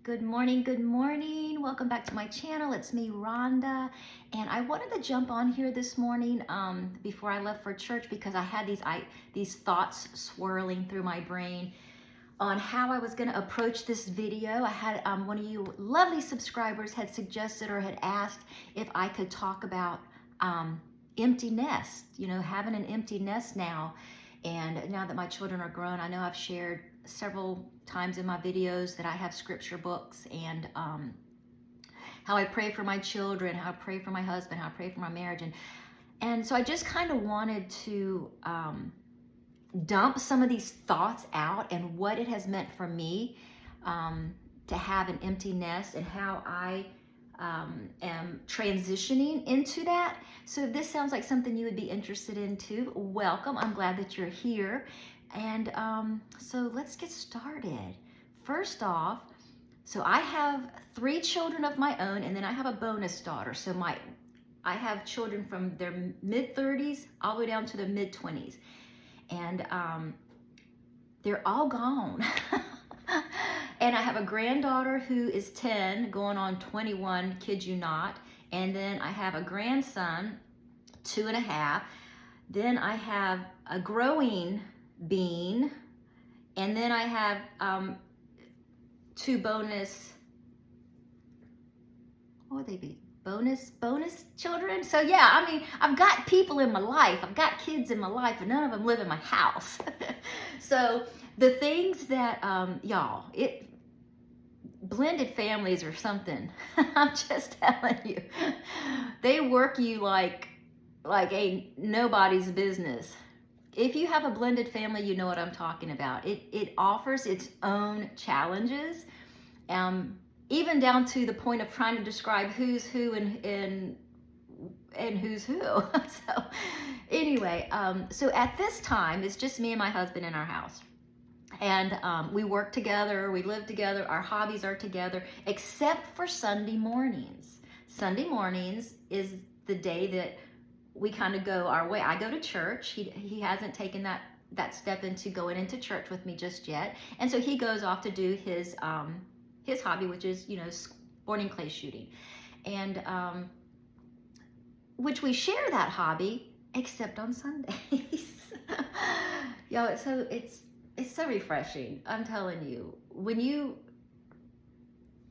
Good morning, good morning. Welcome back to my channel. It's me, Rhonda, and I wanted to jump on here this morning before I left for church because I had these thoughts swirling through my brain on how I was going to approach this video. I had one of you lovely subscribers had suggested or had asked if I could talk about empty nest, having an empty nest now. And now that my children are grown, I know I've shared several times in my videos that I have scripture books and how I pray for my children, how I pray for my husband, how I pray for my marriage. And so I just kind of wanted to dump some of these thoughts out and what it has meant for me to have an empty nest and how I am transitioning into that. So if this sounds like something you would be interested in too, welcome. I'm glad that you're here. And so let's get started. First off, so I have 3 children of my own, and then I have a bonus daughter. So I have children from their mid-30s all the way down to the mid-20s. And they're all gone. And I have a granddaughter who is 10, going on 21, kid you not. And then I have a grandson, 2.5. Then I have a growing being. And then I have 2 bonus, what would they be? Bonus children. So yeah, I mean, I've got people in my life. I've got kids in my life, but none of them live in my house. So the things that, blended families or something. I'm just telling you, they work you like a nobody's business. If you have a blended family, you know what I'm talking about. It offers its own challenges, even down to the point of trying to describe who's who and who's who. So anyway, so at this time, it's just me and my husband in our house. And we work together, we live together, our hobbies are together, except for Sunday mornings. Sunday mornings is the day that we kind of go our way. I go to church. He hasn't taken that step into going into church with me just yet. And so he goes off to do his hobby, which is, sporting clay shooting. And which we share that hobby, except on Sundays. So it's so refreshing. I'm telling you,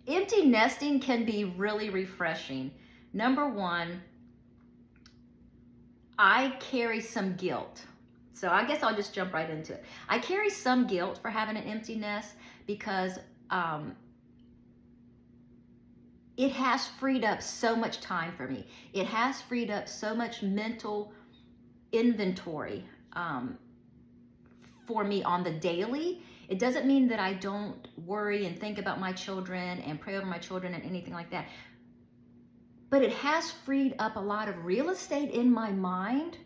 empty nesting can be really refreshing. Number one, I carry some guilt. So I guess I'll just jump right into it. I carry some guilt for having an empty nest because it has freed up so much time for me. It has freed up so much mental inventory for me on the daily. It doesn't mean that I don't worry and think about my children and pray over my children and anything like that. But it has freed up a lot of real estate in my mind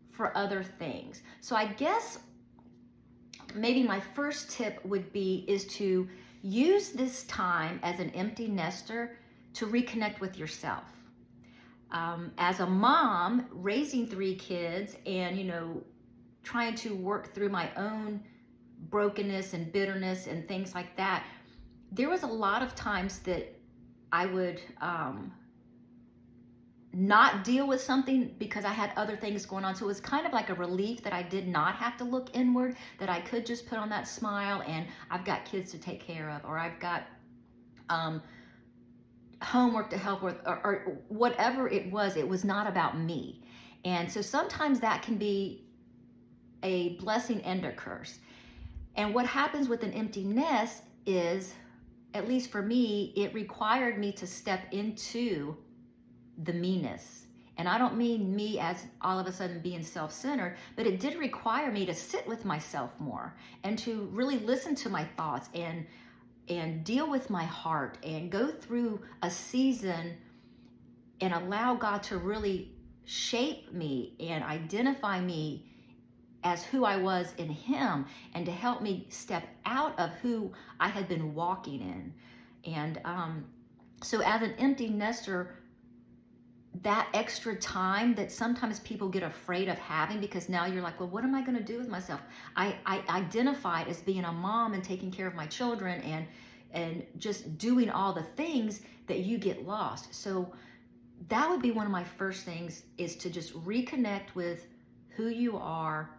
for other things. So I guess maybe my first tip is to use this time as an empty nester to reconnect with yourself. As a mom raising 3 kids and, trying to work through my own brokenness and bitterness and things like that, there was a lot of times that I would not deal with something because I had other things going on. So it was kind of like a relief that I did not have to look inward, that I could just put on that smile and I've got kids to take care of, or I've got homework to help with, or whatever it was not about me. And so sometimes that can be a blessing and a curse. And what happens with an empty nest is, at least for me, it required me to step into the meanness. And I don't mean me as all of a sudden being self-centered, but it did require me to sit with myself more and to really listen to my thoughts and deal with my heart and go through a season and allow God to really shape me and identify me as who I was in Him, and to help me step out of who I had been walking in. And so as an empty nester, that extra time that sometimes people get afraid of having, because now you're like, well, what am I going to do with myself? I identified as being a mom and taking care of my children and and just doing all the things that you get lost. So that would be one of my first things, is to just reconnect with who you are,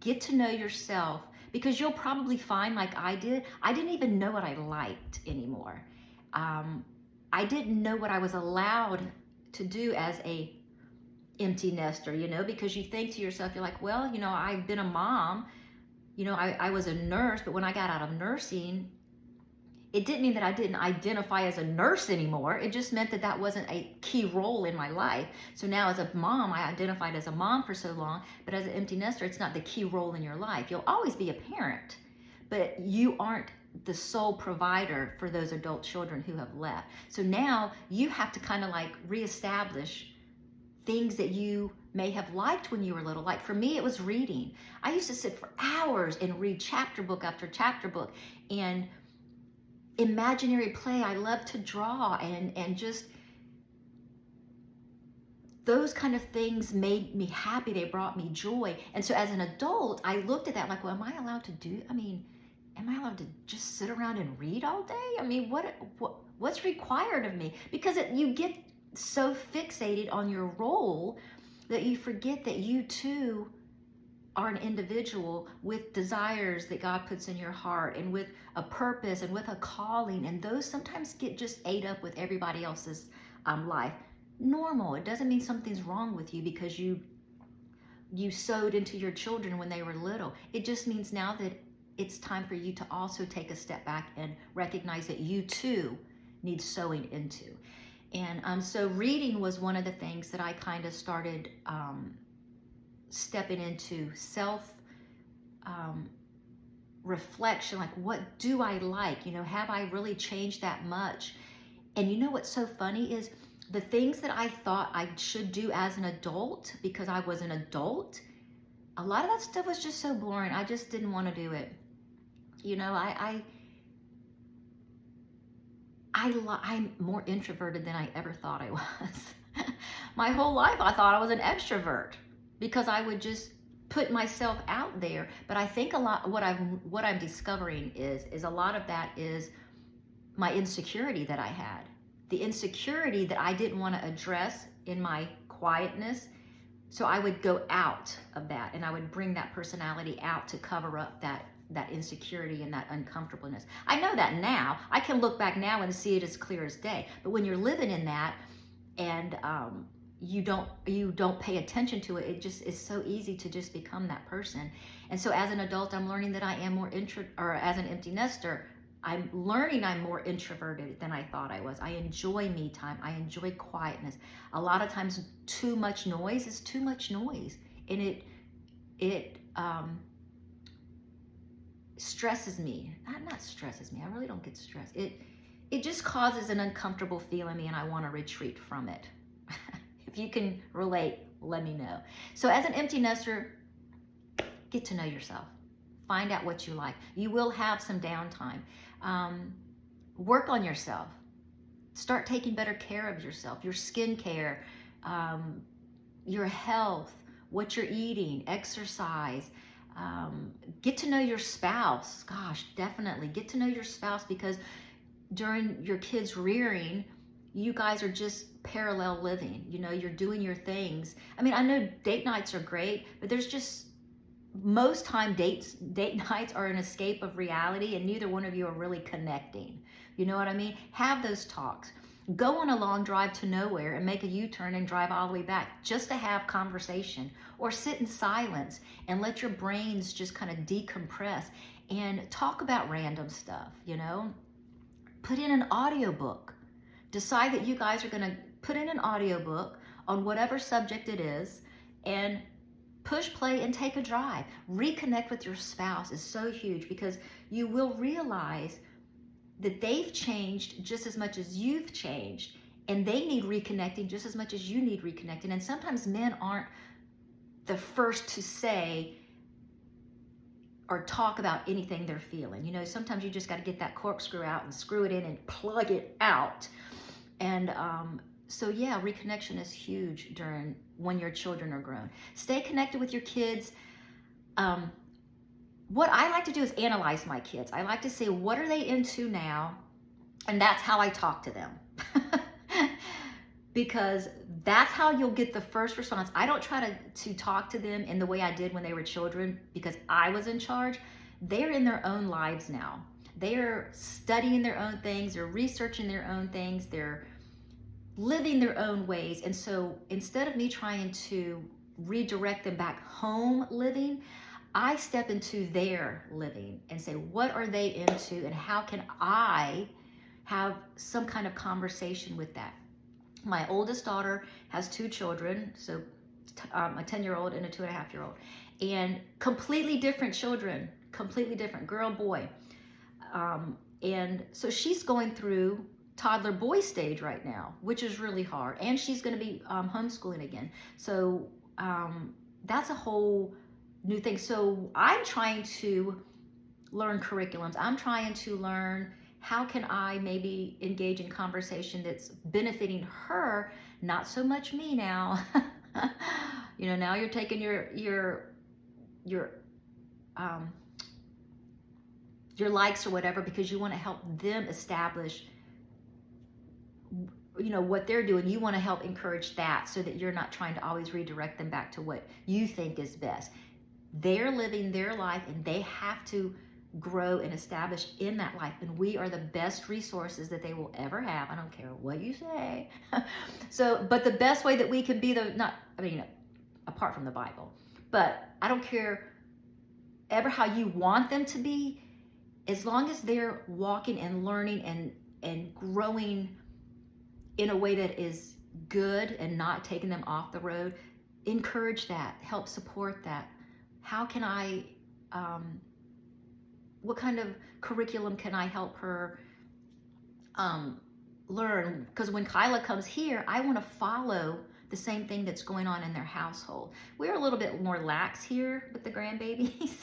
get to know yourself, because you'll probably find, like I did, I didn't even know what I liked anymore. I didn't know what I was allowed to do as a empty nester, because you think to yourself, you're like, well, I've been a mom, I was a nurse, but when I got out of nursing, it didn't mean that I didn't identify as a nurse anymore. It just meant that that wasn't a key role in my life. So now as a mom, I identified as a mom for so long, but as an empty nester, it's not the key role in your life. You'll always be a parent, but you aren't the sole provider for those adult children who have left. So now you have to kind of like reestablish things that you may have liked when you were little. Like for me, it was reading. I used to sit for hours and read chapter book after chapter book, and imaginary play. I love to draw, and just those kind of things made me happy. They brought me joy. And so as an adult, I looked at that like, well, am I allowed to do, am I allowed to just sit around and read all day? What's required of me? Because you get so fixated on your role that you forget that you too are an individual with desires that God puts in your heart, and with a purpose, and with a calling, and those sometimes get just ate up with everybody else's life. Normal. It doesn't mean something's wrong with you because you sowed into your children when they were little. It just means now that it's time for you to also take a step back and recognize that you too need sowing into. And so reading was one of the things that I kind of started stepping into self reflection. Like, what do I like? Have I really changed that much? And what's so funny is the things that I thought I should do as an adult, because I was an adult, a lot of that stuff was just so boring. I just didn't want to do it. I'm more introverted than I ever thought I was. My whole life I thought I was an extrovert because I would just put myself out there. But I think a lot what I'm discovering is a lot of that is my insecurity that I had. The insecurity that I didn't want to address in my quietness. So I would go out of that, and I would bring that personality out to cover up that insecurity and that uncomfortableness. I know that now. I can look back now and see it as clear as day. But when you're living in that, and you don't pay attention to it, it just is so easy to just become that person. And so as an adult, I'm learning that I am more as an empty nester, I'm learning I'm more introverted than I thought I was. I enjoy me time. I enjoy quietness. A lot of times too much noise is too much noise. And it stresses me. Not stresses me. I really don't get stressed. It just causes an uncomfortable feel in me, and I want to retreat from it. If you can relate, let me know. So as an empty nester, get to know yourself. Find out what you like. You will have some downtime. Work on yourself. Start taking better care of yourself, your skin care, your health, what you're eating, exercise. Get to know your spouse. Gosh, definitely get to know your spouse, because during your kids' rearing, you guys are just parallel living. You're doing your things. I know date nights are great, but there's just most time date nights are an escape of reality, and neither one of you are really connecting. You know what I mean? Have those talks. Go on a long drive to nowhere and make a U-turn and drive all the way back just to have conversation, or sit in silence and let your brains just kind of decompress and talk about random stuff. Put in an audiobook. Decide that you guys are going to put in an audiobook on whatever subject it is, and push play and take a drive. Reconnect with your spouse is so huge, because you will realize that they've changed just as much as you've changed, and they need reconnecting just as much as you need reconnecting. And sometimes men aren't the first to say or talk about anything they're feeling. Sometimes you just got to get that corkscrew out and screw it in and plug it out. And so yeah, reconnection is huge when your children are grown. Stay connected with your kids. what I like to do is analyze my kids. I like to say, what are they into now? And that's how I talk to them. Because that's how you'll get the first response. I don't try to talk to them in the way I did when they were children because I was in charge. They're in their own lives now. They're studying their own things, they're researching their own things, they're living their own ways. And so instead of me trying to redirect them back home living, I step into their living and say, what are they into and how can I have some kind of conversation with that? My oldest daughter has 2 children, so a 10-year-old and a 2.5-year-old, and completely different children, completely different, girl, boy. And so she's going through toddler boy stage right now, which is really hard. And she's going to be homeschooling again. So that's a whole new thing. So I'm trying to learn curriculums. I'm trying to learn how can I maybe engage in conversation that's benefiting her, not so much me now. You know, now you're taking your likes or whatever because you want to help them establish, you know, what they're doing. You want to help encourage that so that you're not trying to always redirect them back to what you think is best. They're living their life and they have to grow and establish in that life, and we are the best resources that they will ever have. I don't care what you say. So, but the best way that we can be apart from the Bible, but I don't care ever how you want them to be, as long as they're walking and learning and growing in a way that is good and not taking them off the road. Encourage that, help support that. How can I what kind of curriculum can I help her learn? Because when Kyla comes here, I want to follow the same thing that's going on in their household. We're a little bit more lax here with the grandbabies,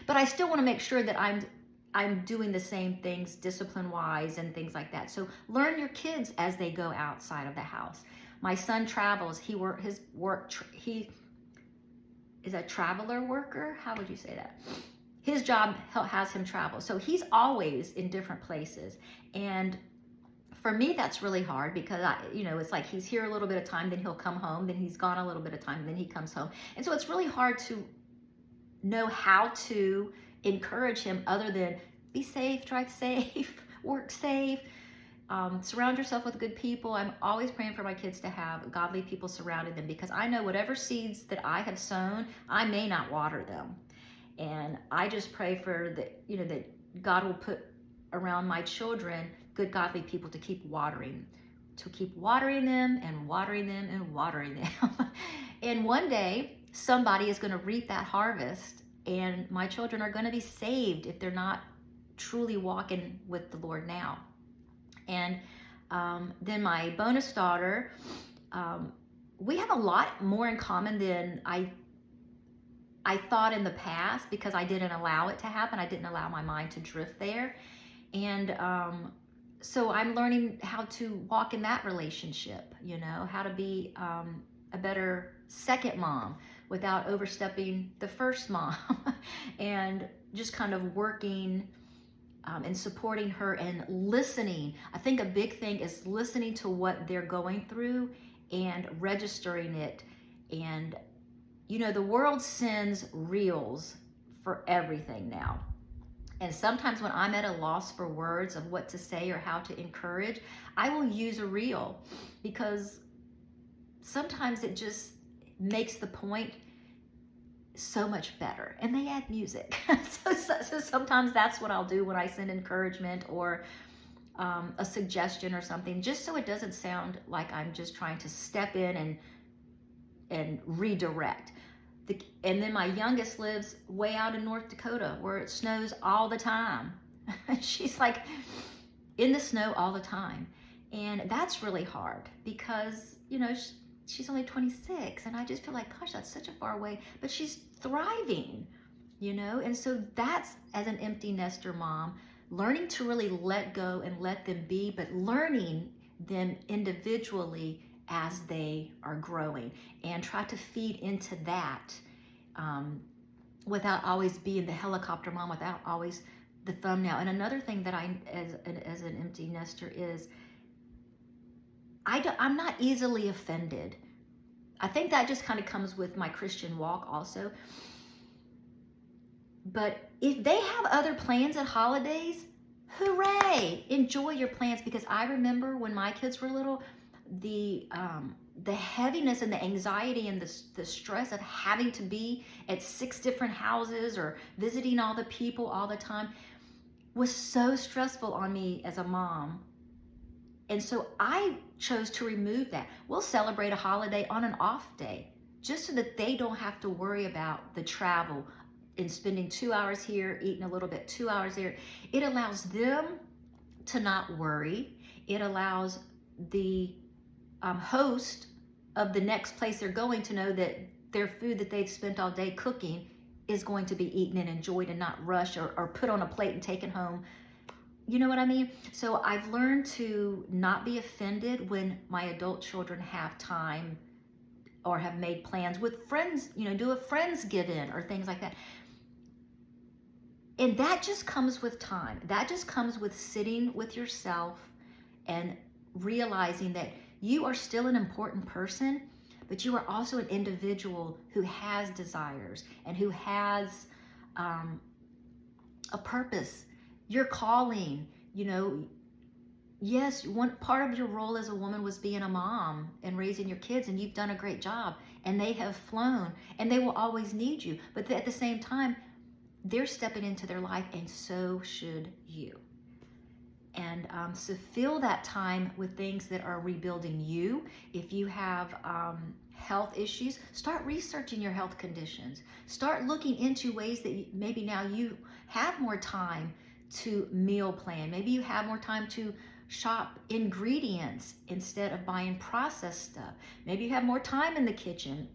but I still want to make sure that I'm doing the same things discipline-wise and things like that. So learn your kids as they go outside of the house. My son travels. He is a traveler worker. How would you say that? His job has him travel. So he's always in different places. And for me, that's really hard because it's like he's here a little bit of time, then he'll come home, then he's gone a little bit of time, and then he comes home. And so it's really hard to know how to encourage him other than be safe, drive safe, work safe, surround yourself with good people. I'm always praying for my kids to have godly people surrounding them because I know whatever seeds that I have sown, I may not water them. And I just pray for that God will put around my children good godly people to keep watering them and watering them and watering them. And one day somebody is going to reap that harvest, and my children are going to be saved if they're not truly walking with the Lord now. And then my bonus daughter, we have a lot more in common than I thought in the past because I didn't allow it to happen. I didn't allow my mind to drift there. And so I'm learning how to walk in that relationship, how to be a better second mom without overstepping the first mom and just kind of working and supporting her and listening. I think a big thing is listening to what they're going through and registering it. And the world sends reels for everything now. And sometimes when I'm at a loss for words of what to say or how to encourage, I will use a reel because sometimes it just makes the point so much better. And they add music. So sometimes that's what I'll do when I send encouragement or a suggestion or something, just so it doesn't sound like I'm just trying to step in and redirect. And then my youngest lives way out in North Dakota where it snows all the time. She's like in the snow all the time. And that's really hard because, she's only 26 and I just feel like, gosh, that's such a far away, but she's thriving, And so that's, as an empty nester mom, learning to really let go and let them be, but learning them individually as they are growing and try to feed into that without always being the helicopter mom, without always the thumbnail. And another thing that I, as an empty nester, is I'm not easily offended. I think that just kind of comes with my Christian walk also. But if they have other plans at holidays, hooray! Enjoy your plans, because I remember when my kids were little, the heaviness and the anxiety and the stress of having to be at 6 different houses or visiting all the people all the time was so stressful on me as a mom. And so I chose to remove that. We'll celebrate a holiday on an off day, just so that they don't have to worry about the travel and spending 2 hours here, eating a little bit, 2 hours there. It allows them to not worry. It allows the host of the next place they're going to know that their food that they've spent all day cooking is going to be eaten and enjoyed and not rushed or put on a plate and taken home. You know what I mean? So I've learned to not be offended when my adult children have time or have made plans with friends, do a Friendsgiving or things like that. And that just comes with time. That just comes with sitting with yourself and realizing that you are still an important person, but you are also an individual who has desires and who has a purpose. Your calling, yes, one part of your role as a woman was being a mom and raising your kids, and you've done a great job, and they have flown, and they will always need you. But at the same time, they're stepping into their life, and so should you. And so fill that time with things that are rebuilding you. If you have health issues, start researching your health conditions. Start looking into ways that maybe now you have more time to meal plan. Maybe you have more time to shop ingredients instead of buying processed stuff. Maybe you have more time in the kitchen.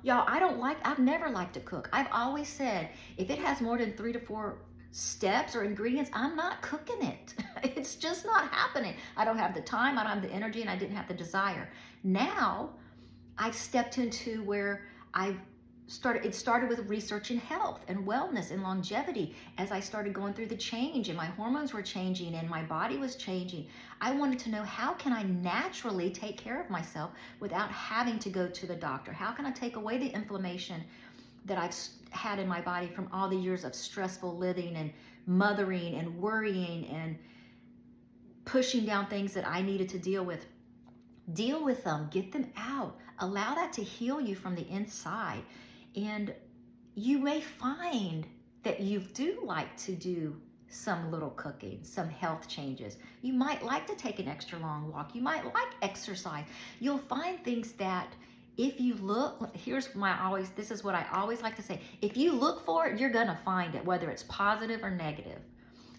Y'all, I've never liked to cook. I've always said, if it has more than 3 to 4 steps or ingredients, I'm not cooking it. It's just not happening. I don't have the time, I don't have the energy, and I didn't have the desire. Now, I've stepped into where it started with researching health and wellness and longevity. As I started going through the change and my hormones were changing and my body was changing, I wanted to know, how can I naturally take care of myself without having to go to the doctor? How can I take away the inflammation that I've had in my body from all the years of stressful living and mothering and worrying and pushing down things that I needed to deal with? Deal with them, get them out, allow that to heal you from the inside. And you may find that you do like to do some little cooking, some health changes. You might like to take an extra long walk. You might like exercise. You'll find things that if you look, this is what I always like to say. If you look for it, you're gonna find it, whether it's positive or negative.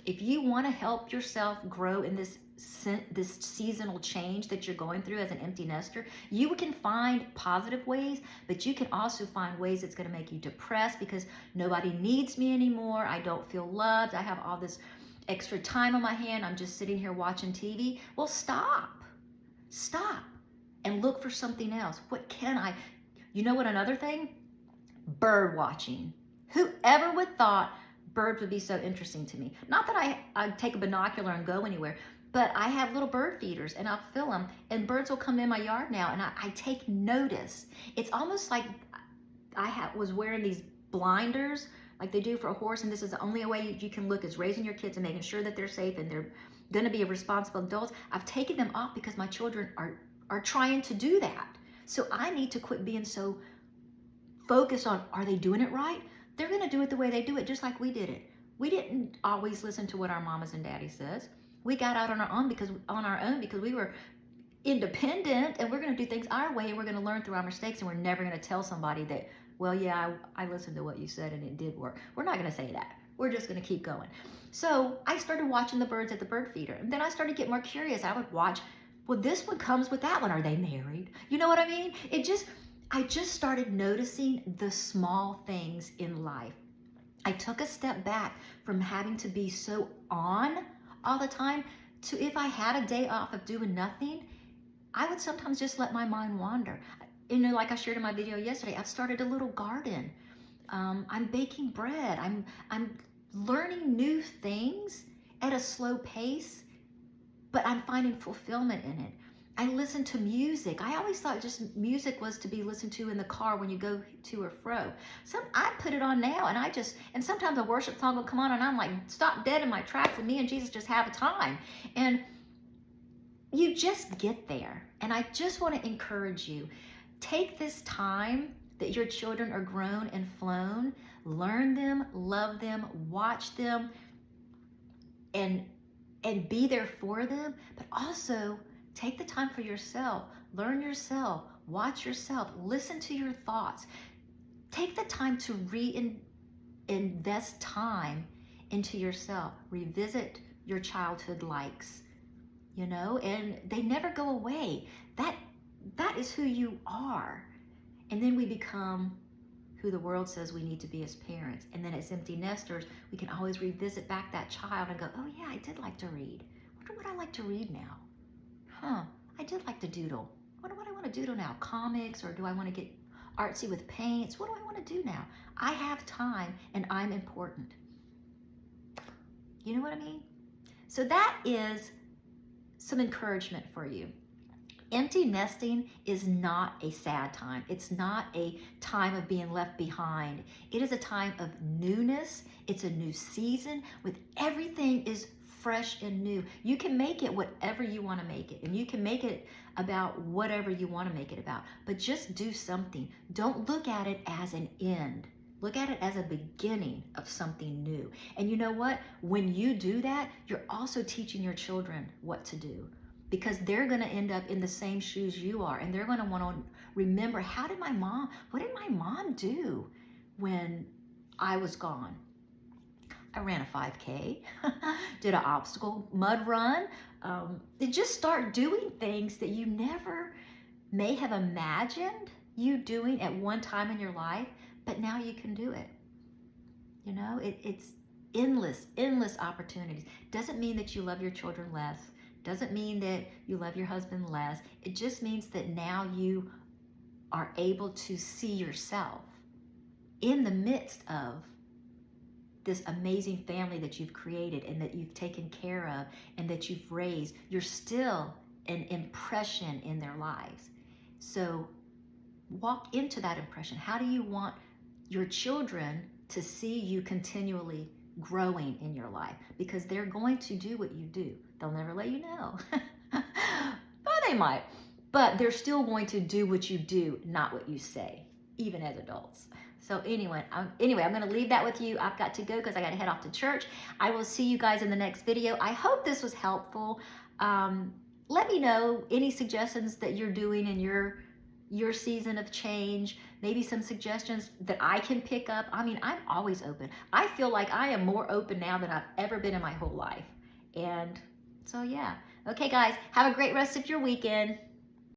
If you wanna help yourself grow in this seasonal change that you're going through as an empty nester, you can find positive ways, but you can also find ways that's going to make you depressed because nobody needs me anymore. I don't feel loved. I have all this extra time on my hand. I'm just sitting here watching TV. Well, stop and look for something else. You know what, another thing? Bird watching. Whoever would thought birds would be so interesting to me? Not that I take a binocular and go anywhere, but I have little bird feeders and I'll fill them, and birds will come in my yard now, and I take notice. It's almost like was wearing these blinders like they do for a horse, and this is the only way you can look, is raising your kids and making sure that they're safe and they're going to be responsible adults. I've taken them off because my children are trying to do that. So I need to quit being so focused on, are they doing it right? They're going to do it the way they do it, just like we did it. We didn't always listen to what our mamas and daddy says. We got out on our own because we were independent, and we're going to do things our way, and we're going to learn through our mistakes, and we're never going to tell somebody that, well, yeah, I listened to what you said and it did work. We're not going to say that. We're just going to keep going. So I started watching the birds at the bird feeder, and then I started getting more curious. I would watch, well, this one comes with that one. Are they married? You know what I mean? I just started noticing the small things in life. I took a step back from having to be so on all the time to, if I had a day off of doing nothing, I would sometimes just let my mind wander. Like I shared in my video yesterday, I've started a little garden I'm baking bread. I'm learning new things at a slow pace, but I'm finding fulfillment in it. I listen to music. I always thought just music was to be listened to in the car when you go to or fro. I put it on now, and sometimes a worship song will come on and I'm like, stop dead in my tracks, and me and Jesus just have a time. And you just get there. And I just want to encourage you, take this time that your children are grown and flown, learn them, love them, watch them, and be there for them, but also take the time for yourself. Learn yourself, watch yourself, listen to your thoughts. Take the time to invest time into yourself. Revisit your childhood likes, and they never go away. That is who you are. And then we become who the world says we need to be as parents. And then as empty nesters, we can always revisit back that child and go, oh yeah, I did like to read. Wonder what I like to read now. I did like to doodle. Wonder what I want to doodle now. Comics, or do I want to get artsy with paints? What do I want to do now? I have time and I'm important. You know what I mean? So that is some encouragement for you. Empty nesting is not a sad time. It's not a time of being left behind. It is a time of newness. It's a new season with everything is fresh and new. You can make it whatever you want to make it, and you can make it about whatever you want to make it about, but just do something. Don't look at it as an end. Look at it as a beginning of something new. And you know what? When you do that, you're also teaching your children what to do, because they're going to end up in the same shoes you are, and they're going to want to remember, what did my mom do when I was gone? I ran a 5K, did an obstacle mud run. Just start doing things that you never may have imagined you doing at one time in your life, but now you can do it. It's endless opportunities. Doesn't mean that you love your children less. Doesn't mean that you love your husband less. It just means that now you are able to see yourself in the midst of this amazing family that you've created and that you've taken care of and that you've raised. You're still an impression in their lives. So walk into that impression. How do you want your children to see you continually growing in your life? Because they're going to do what you do. They'll never let you know. But they might. But they're still going to do what you do, not what you say, even as adults. So anyway, I'm going to leave that with you. I've got to go because I got to head off to church. I will see you guys in the next video. I hope this was helpful. Let me know any suggestions that you're doing in your season of change. Maybe some suggestions that I can pick up. I mean, I'm always open. I feel like I am more open now than I've ever been in my whole life. And so, yeah. Okay, guys, have a great rest of your weekend.